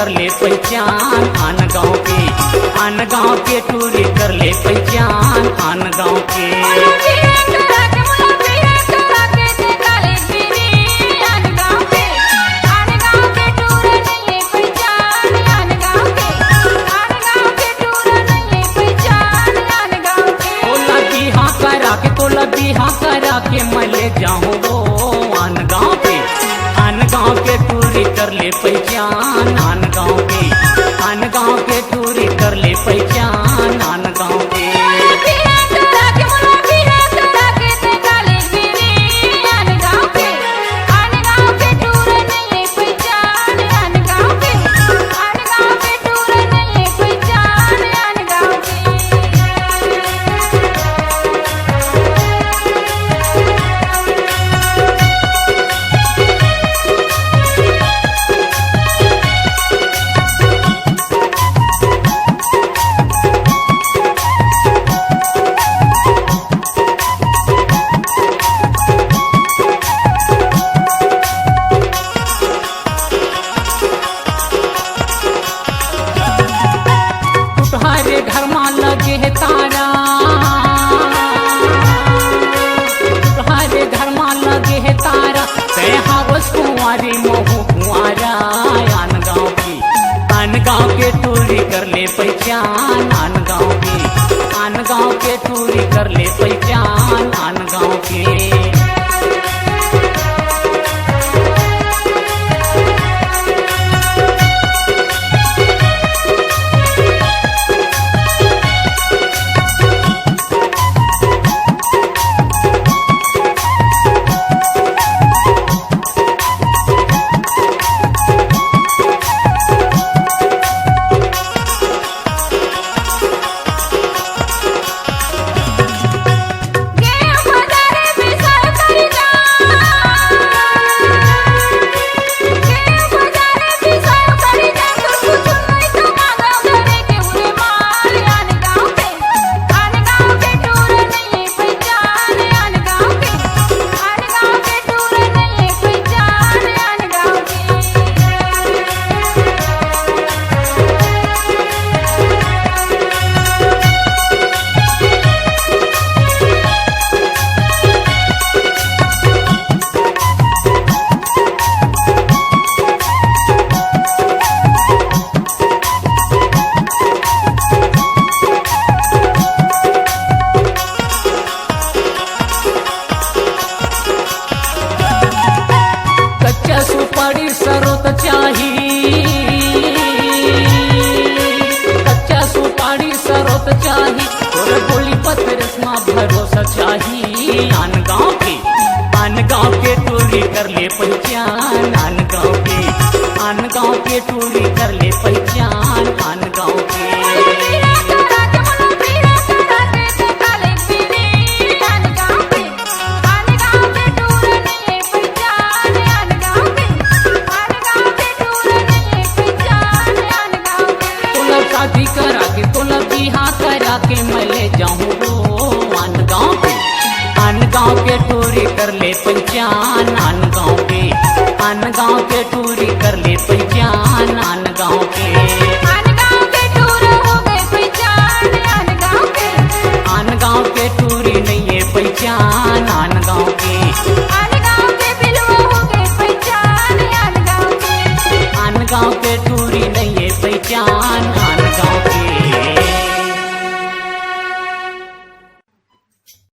कर ले पहचान आन गाँव के टूरी कर ले पहचान आन गाँव के। बिहा करा के मले जाऊँ वो आन गाँव के टूरी कर ले पहचान आन गाँव के टूरी कर ले पहचान आन गाँव के। घर में लगे है तारा तुम्हारे घर में लगे है तारा हावस कुंवारी मोहू कुंवारा आन गाँव के टूरी कर ले पहचान आन गाँव के टूरी कर ले पहचान आन गाँव के। सुपारी सरोत चाहिए कच्चा सुपारी सरोत चाहिए और गोली पत्थर भरोसा चाहिए आन गाँव के टूरी कर ले पहचान आन गाँव के टूरी